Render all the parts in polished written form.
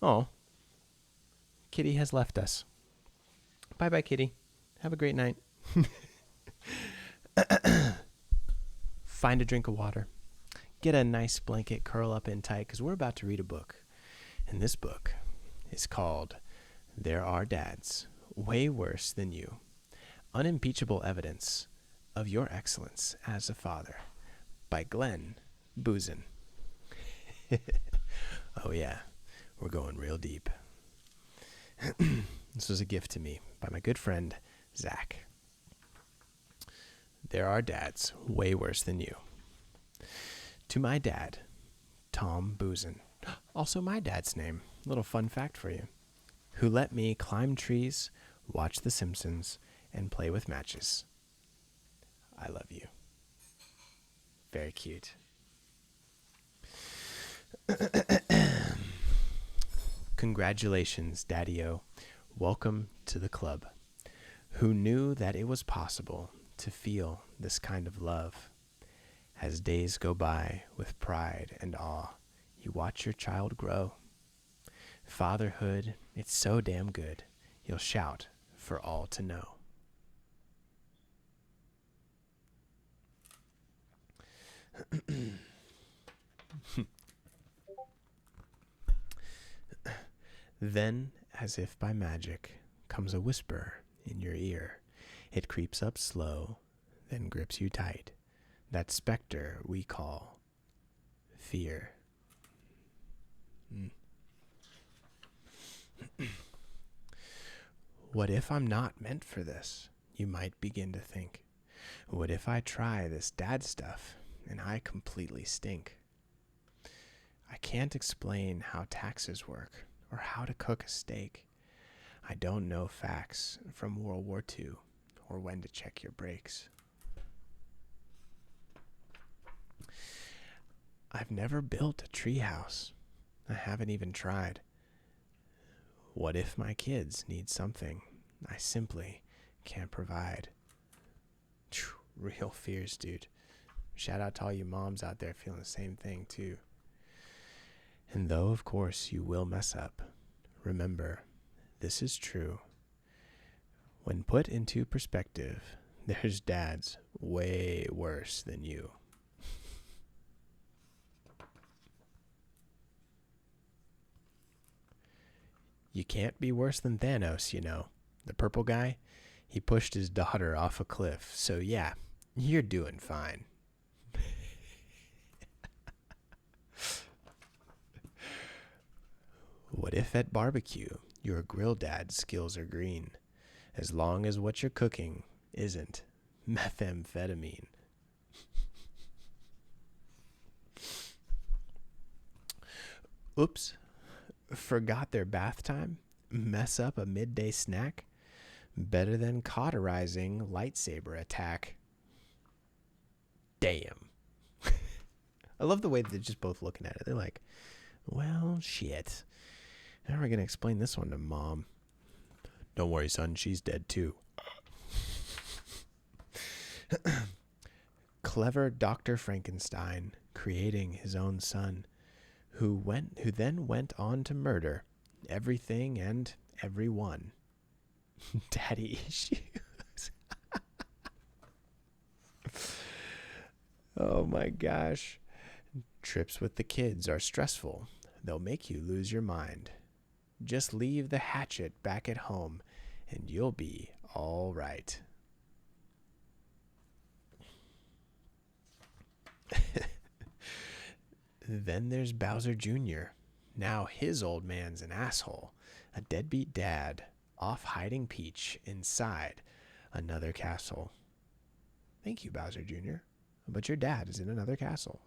Oh, Kitty has left us. Bye-bye, Kitty. Have a great night. Find a drink of water. Get a nice blanket, curl up in tight, because we're about to read a book. And this book is called There Are Dads Way Worse Than You. Unimpeachable Evidence of Your Excellence as a Father by Glenn Boozin. Oh yeah, we're going real deep. This was a gift to me by my good friend, Zach. There are dads way worse than you. To my dad, Tom Boozin, also my dad's name, little fun fact for you, who let me climb trees, watch The Simpsons, and play with matches. I love you. Very cute. Congratulations, Daddy-O. Welcome to the club. Who knew that it was possible to feel this kind of love? As days go by with pride and awe, you watch your child grow. Fatherhood, it's so damn good, you'll shout for all to know. Then, as if by magic, comes a whisper in your ear. It creeps up slow, then grips you tight. That specter we call fear. What if I'm not meant for this? You might begin to think. What if I try this dad stuff and I completely stink? I can't explain how taxes work or how to cook a steak. I don't know facts from World War II or when to check your brakes. I've never built a treehouse. I haven't even tried. What if my kids need something I simply can't provide? Real fears, dude. Shout out to all you moms out there feeling the same thing too. And though, of course, you will mess up, remember, this is true. When put into perspective, there's dads way worse than you. You can't be worse than Thanos, you know. The purple guy, he pushed his daughter off a cliff. So yeah, you're doing fine. What if at barbecue, your grill dad skills are green, as long as what you're cooking isn't methamphetamine? Oops, forgot their bath time? Mess up a midday snack? Better than cauterizing lightsaber attack. Damn. I love the way that they're just both looking at it. They're like, well, shit. How are we going to explain this one to Mom? Don't worry, son. She's dead, too. Clever Dr. Frankenstein creating his own son, who then went on to murder everything and everyone. Daddy issues. Oh my gosh. Trips with the kids are stressful. They'll make you lose your mind. Just leave the hatchet back at home and you'll be all right. Then there's Bowser Jr. Now his old man's an asshole. A deadbeat dad off hiding Peach inside another castle. Thank you, Bowser Jr. But your dad is in another castle.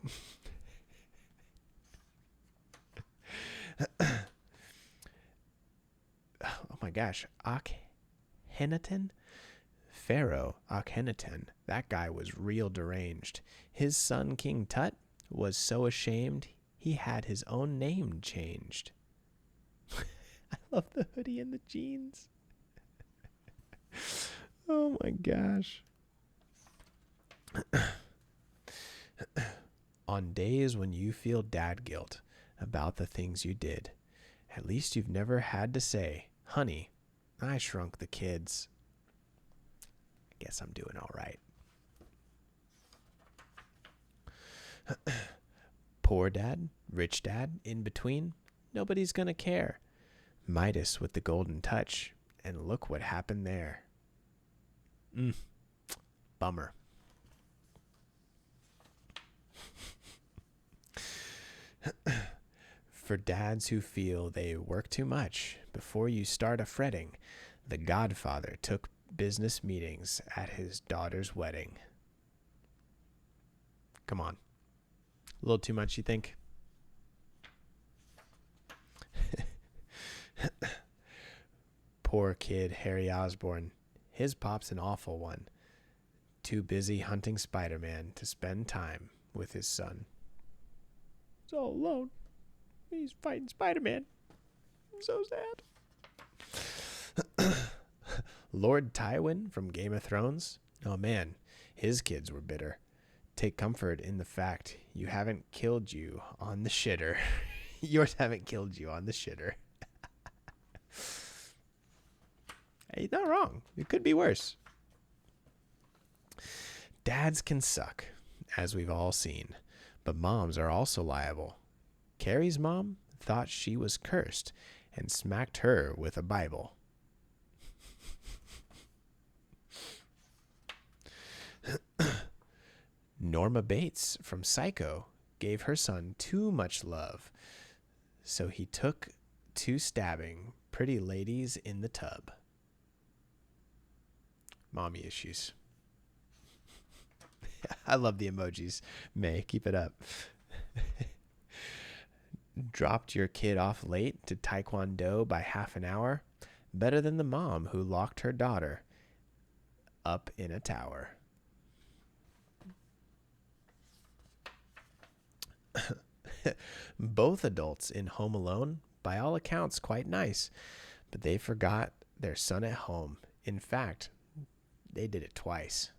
Oh my gosh. Akhenaten? Pharaoh Akhenaten. That guy was real deranged. His son, King Tut, was so ashamed he had his own name changed. I love the hoodie and the jeans. Oh my gosh. On days when you feel dad guilt about the things you did, At least you've never had to say, honey, I shrunk the kids. I guess I'm doing all right. Poor dad, rich dad, in between, nobody's gonna care. Midas with the golden touch, and look what happened there. Bummer. For dads who feel they work too much, before you start a fretting, the Godfather took business meetings at his daughter's wedding. Come on. A little too much, you think? Poor kid Harry Osborn. His pop's an awful one. Too busy hunting Spider-Man to spend time with his son. He's all alone. He's fighting Spider-Man. I'm so sad. Lord Tywin from Game of Thrones. Oh man, his kids were bitter. Take comfort in the fact you haven't killed you on the shitter. Yours haven't killed you on the shitter. Hey, not wrong. It could be worse. Dads can suck, as we've all seen, but moms are also liable. Carrie's mom thought she was cursed and smacked her with a Bible. Norma Bates from Psycho gave her son too much love, so he took to stabbing pretty ladies in the tub. Mommy issues. I love the emojis. May, keep it up. Dropped your kid off late to Taekwondo by half an hour? Better than the mom who locked her daughter up in a tower. Both adults in Home Alone, by all accounts, quite nice, but they forgot their son at home. In fact, they did it twice.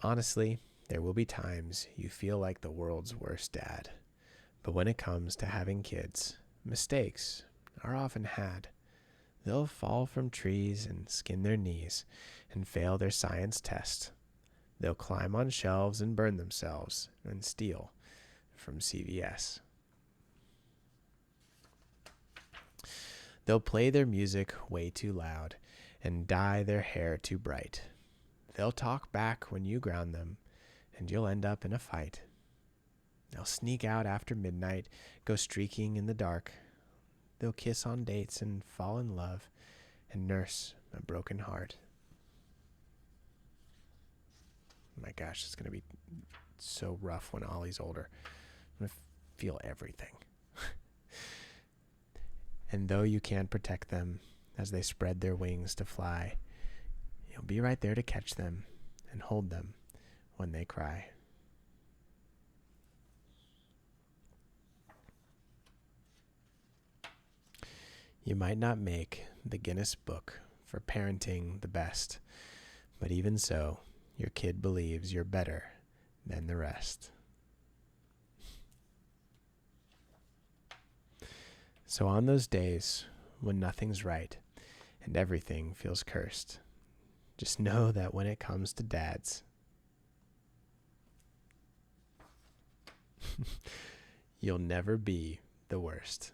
Honestly, there will be times you feel like the world's worst dad, but when it comes to having kids, mistakes are often had. They'll fall from trees and skin their knees and fail their science test. They'll climb on shelves and burn themselves and steal from CVS. They'll play their music way too loud and dye their hair too bright. They'll talk back when you ground them, and you'll end up in a fight. They'll sneak out after midnight, go streaking in the dark. They'll kiss on dates and fall in love and nurse a broken heart. My gosh, it's going to be so rough when Ollie's older. I'm going to feel everything. And though you can't protect them as they spread their wings to fly, you'll be right there to catch them and hold them when they cry. You might not make the Guinness Book for parenting the best, but even so, your kid believes you're better than the rest. So on those days when nothing's right and everything feels cursed, just know that when it comes to dads, you'll never be the worst.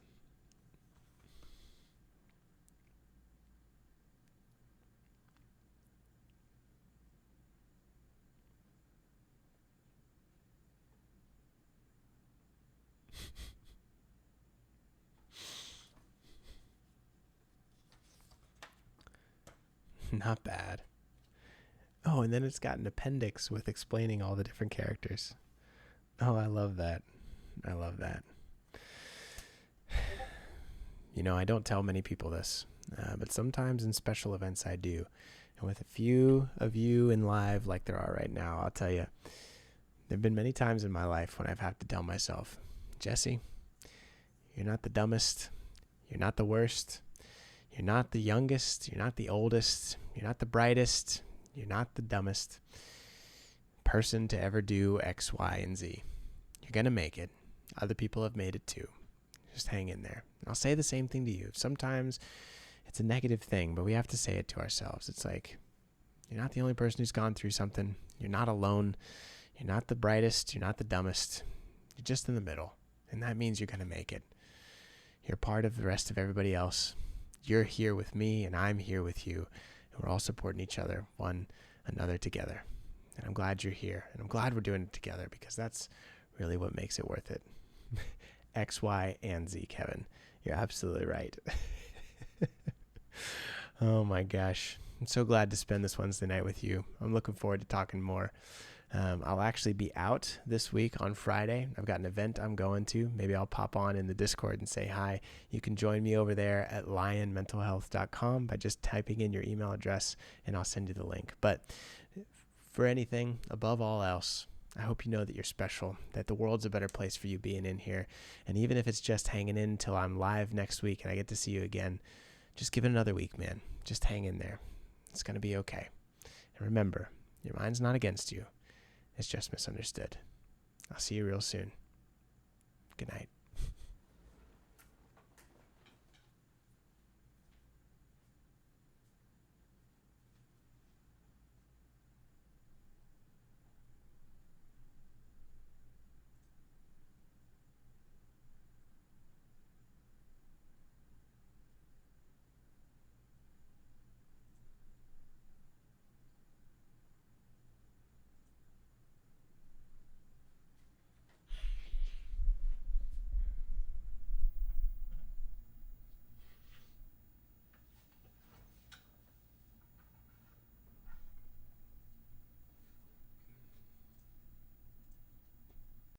Not bad. Oh, and then it's got an appendix with explaining all the different characters. Oh, I love that. I love that. You know, I don't tell many people this, but sometimes in special events I do. And with a few of you in live like there are right now, I'll tell you, there have been many times in my life when I've had to tell myself, Jesse, you're not the dumbest. You're not the worst. You're not the youngest. You're not the oldest. You're not the brightest. You're not the dumbest person to ever do X, Y, and Z. You're You're going to make it. Other people have made it too. Just hang in there. And I'll say the same thing to you. Sometimes it's a negative thing, but we have to say it to ourselves. It's like, you're not the only person who's gone through something. You're not alone. You're not the brightest. You're not the dumbest. You're just in the middle. And that means you're going to make it. You're part of the rest of everybody else. You're here with me, and I'm here with you. And we're all supporting each other, one another together. And I'm glad you're here. And I'm glad we're doing it together, because that's really what makes it worth it. X, Y, and Z, Kevin. You're absolutely right. Oh my gosh. I'm so glad to spend this Wednesday night with you. I'm looking forward to talking more. I'll actually be out this week on Friday. I've got an event I'm going to. Maybe I'll pop on in the Discord and say hi. You can join me over there at lyonmentalhealth.com by just typing in your email address, and I'll send you the link. But for anything, above all else, I hope you know that you're special, that the world's a better place for you being in here. And even if it's just hanging in until I'm live next week and I get to see you again, just give it another week, man. Just hang in there. It's going to be okay. And remember, your mind's not against you. It's just misunderstood. I'll see you real soon. Good night.